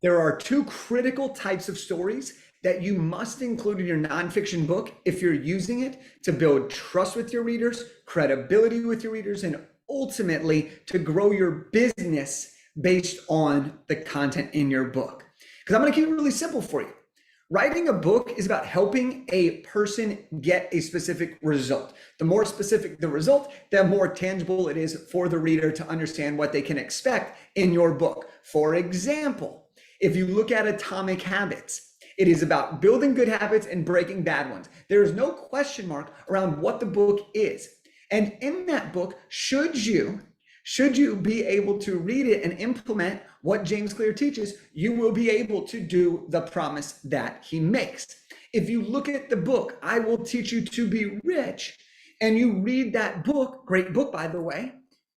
There are two critical types of stories that you must include in your nonfiction book if you're using it to build trust with your readers, credibility with your readers, and ultimately to grow your business based on the content in your book. Because I'm going to keep it really simple for you. Writing a book is about helping a person get a specific result. The more specific the result, the more tangible it is for the reader to understand what they can expect in your book. For example, if you look at Atomic Habits, it is about building good habits and breaking bad ones. There is no question mark around what the book is. And in that book, should you be able to read it and implement what James Clear teaches, you will be able to do the promise that he makes. If you look at the book, I Will Teach You to Be Rich, and you read that book, great book, by the way,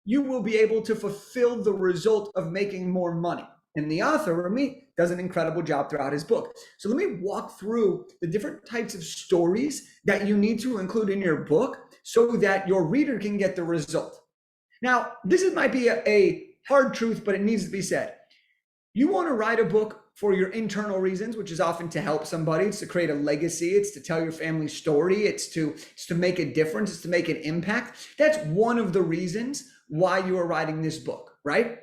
you will be able to fulfill the result of making more money. And the author, Ramit, does an incredible job throughout his book. So let me walk through the different types of stories that you need to include in your book so that your reader can get the result. Now, this might be a hard truth, but it needs to be said. You want to write a book for your internal reasons, which is often to help somebody. It's to create a legacy. It's to tell your family's story. It's to make a difference. It's to make an impact. That's one of the reasons why you are writing this book, right?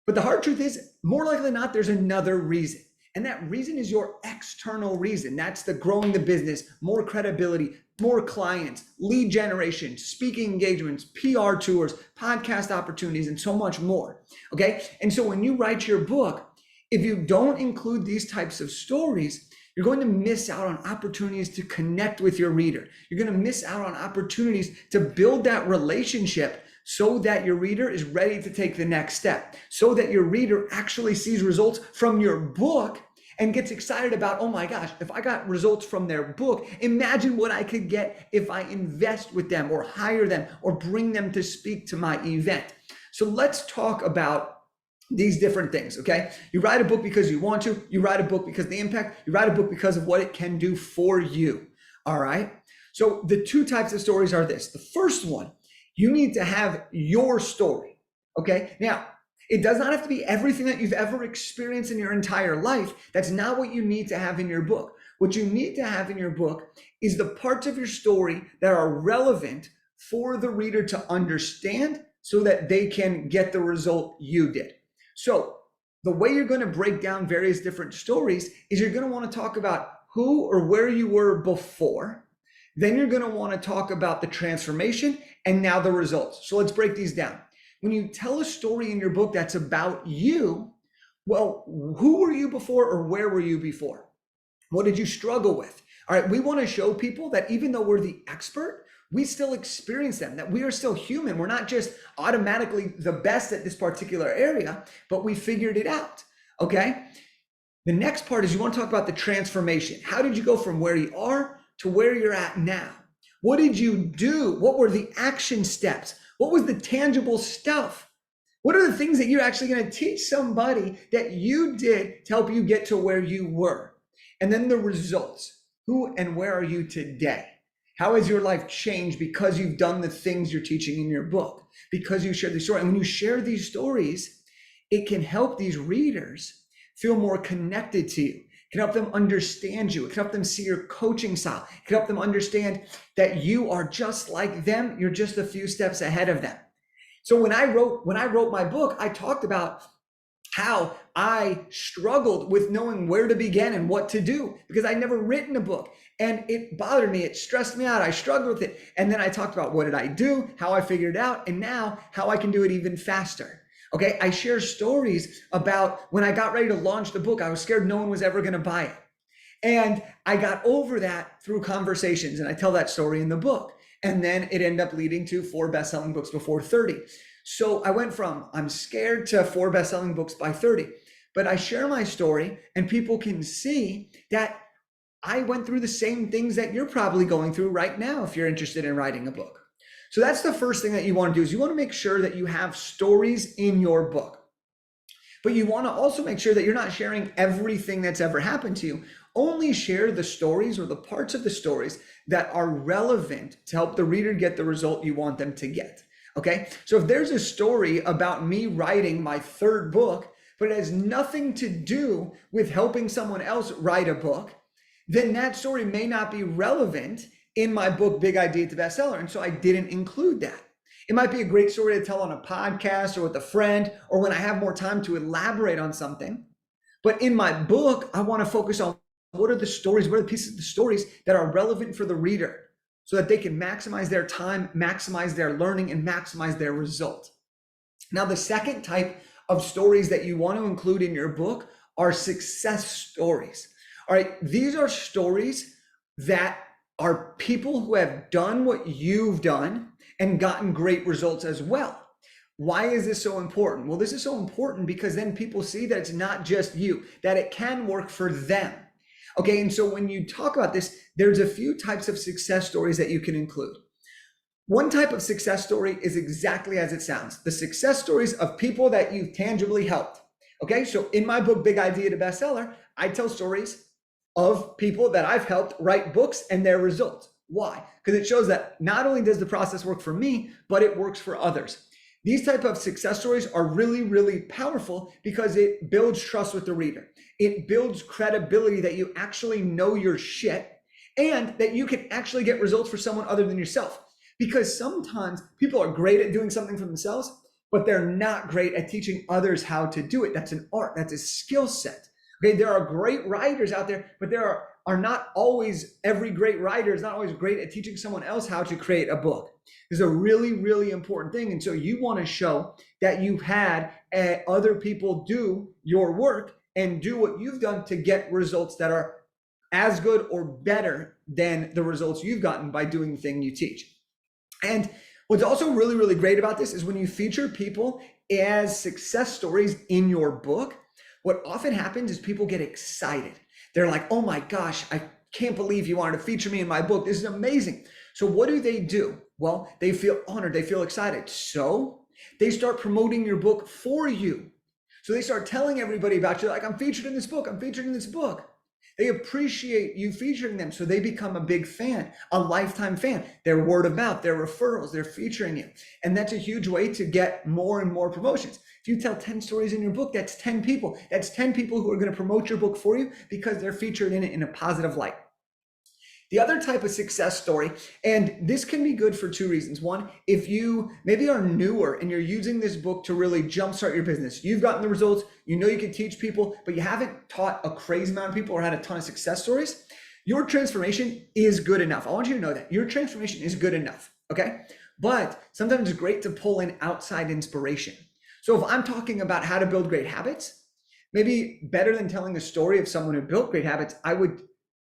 But the hard truth is, more likely than not, there's another reason. And that reason is your external reason. That's the growing the business, more credibility, more clients, lead generation, speaking engagements, PR tours, podcast opportunities, and so much more. Okay. And so when you write your book, if you don't include these types of stories, you're going to miss out on opportunities to connect with your reader. You're going to miss out on opportunities to build that relationship so that your reader is ready to take the next step, so that your reader actually sees results from your book and gets excited about, oh my gosh, if I got results from their book, imagine what I could get if I invest with them or hire them or bring them to speak to my event. So let's talk about these different things, okay? You write a book because you want to, you write a book because of the impact, you write a book because of what it can do for you, all right? So the two types of stories are this. The first one, you need to have your story, okay? Now, it does not have to be everything that you've ever experienced in your entire life. That's not what you need to have in your book. What you need to have in your book is the parts of your story that are relevant for the reader to understand so that they can get the result you did. So the way you're going to break down various different stories is you're going to want to talk about who or where you were before. Then you're going to want to talk about the transformation and now the results. So let's break these down. When you tell a story in your book that's about you, well, who were you before or where were you before? What did you struggle with? All right, we want to show people that even though we're the expert, we still experience them, that we are still human. We're not just automatically the best at this particular area, but we figured it out, okay? The next part is you want to talk about the transformation. How did you go from where you are to where you're at now? What did you do? What were the action steps? What was the tangible stuff? What are the things that you're actually going to teach somebody that you did to help you get to where you were? And then the results. Who and where are you today? How has your life changed because you've done the things you're teaching in your book? Because you share the story. And when you share these stories, it can help these readers feel more connected to you. It can help them understand you. It can help them see your coaching style. It can help them understand that you are just like them. You're just a few steps ahead of them. So when I wrote my book, I talked about how I struggled with knowing where to begin and what to do because I'd never written a book and it bothered me. It stressed me out. I struggled with it. And then I talked about what did I do, how I figured it out, and now how I can do it even faster. Okay, I share stories about when I got ready to launch the book, I was scared no one was ever going to buy it. And I got over that through conversations, and I tell that story in the book. And then it ended up leading to 4 best-selling books before 30. So I went from I'm scared to 4 best-selling books by 30. But I share my story, and people can see that I went through the same things that you're probably going through right now if you're interested in writing a book. So that's the first thing that you want to do is you want to make sure that you have stories in your book. But you want to also make sure that you're not sharing everything that's ever happened to you. Only share the stories or the parts of the stories that are relevant to help the reader get the result you want them to get. Okay, so if there's a story about me writing my 3rd book, but it has nothing to do with helping someone else write a book, then that story may not be relevant in my book, Big Idea to Bestseller. And so I didn't include that. It might be a great story to tell on a podcast or with a friend or when I have more time to elaborate on something. But in my book, I want to focus on what are the stories, what are the pieces of the stories that are relevant for the reader so that they can maximize their time, maximize their learning, and maximize their result. Now, the second type of stories that you want to include in your book are success stories. All right, these are stories that are people who have done what you've done and gotten great results as well. Why is this so important? Well, this is so important because then people see that it's not just you, that it can work for them. Okay, and so when you talk about this, there's a few types of success stories that you can include. One type of success story is exactly as it sounds, the success stories of people that you've tangibly helped. Okay, so in my book, Big Idea to Bestseller, I tell stories of people that I've helped write books and their results. Why? Because it shows that not only does the process work for me, but it works for others. These type of success stories are really, really powerful because it builds trust with the reader. It builds credibility that you actually know your shit and that you can actually get results for someone other than yourself. Because sometimes people are great at doing something for themselves, but they're not great at teaching others how to do it. That's an art, that's a skill set. Okay, there are great writers out there, but there are not always, every great writer is not always great at teaching someone else how to create a book. This is a really, really important thing. And so you want to show that you've had other people do your work and do what you've done to get results that are as good or better than the results you've gotten by doing the thing you teach. And what's also really, really great about this is when you feature people as success stories in your book, what often happens is people get excited. They're like, oh my gosh, I can't believe you wanted to feature me in my book. This is amazing. So what do? Well, they feel honored. They feel excited. So they start promoting your book for you. So they start telling everybody about you, like, I'm featured in this book. I'm featured in this book. They appreciate you featuring them. So they become a big fan, a lifetime fan. Their word of mouth, their referrals, they're featuring you. And that's a huge way to get more and more promotions. If you tell 10 stories in your book, that's 10 people. That's 10 people who are going to promote your book for you because they're featured in it in a positive light. The other type of success story, and this can be good for two reasons. One, if you maybe are newer and you're using this book to really jumpstart your business, you've gotten the results, you know you can teach people, but you haven't taught a crazy amount of people or had a ton of success stories, your transformation is good enough. I want you to know that your transformation is good enough, okay? But sometimes it's great to pull in outside inspiration. So if I'm talking about how to build great habits, maybe better than telling a story of someone who built great habits, I would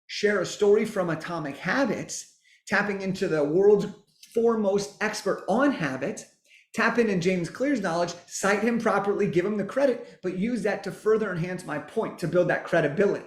share a story from Atomic Habits, tapping into the world's foremost expert on habits, tap into James Clear's knowledge, cite him properly, give him the credit, but use that to further enhance my point, to build that credibility.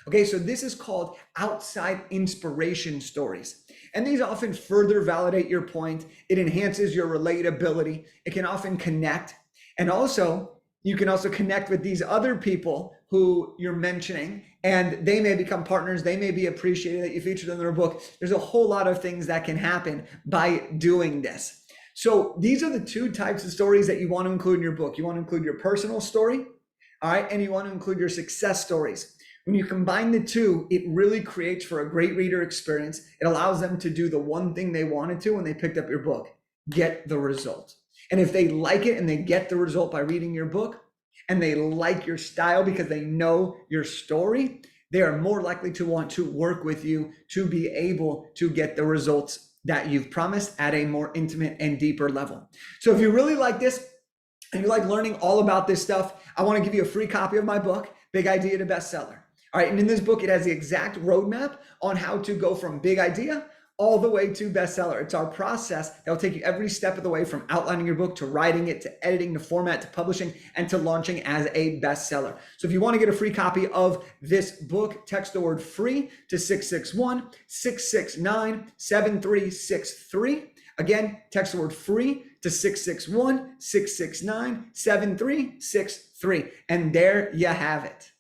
Okay, so this is called outside inspiration stories. And these often further validate your point. It enhances your relatability. It can often connect. And also, you can also connect with these other people who you're mentioning, and they may become partners. They may be appreciated that you featured in their book. There's a whole lot of things that can happen by doing this. So these are the two types of stories that you want to include in your book. You want to include your personal story, all right, and you want to include your success stories. When you combine the two, it really creates for a great reader experience. It allows them to do the one thing they wanted to when they picked up your book, get the result. And if they like it and they get the result by reading your book, and they like your style because they know your story, they are more likely to want to work with you to be able to get the results that you've promised at a more intimate and deeper level. So if you really like this and you like learning all about this stuff, I want to give you a free copy of my book, Big Idea to Bestseller. All right, and in this book, it has the exact roadmap on how to go from big idea all the way to bestseller. It's our process that will take you every step of the way from outlining your book to writing it, to editing, to format, to publishing, and to launching as a bestseller. So if you want to get a free copy of this book, text the word free to 661-669-7363. Again, text the word free to 661-669-7363. And there you have it.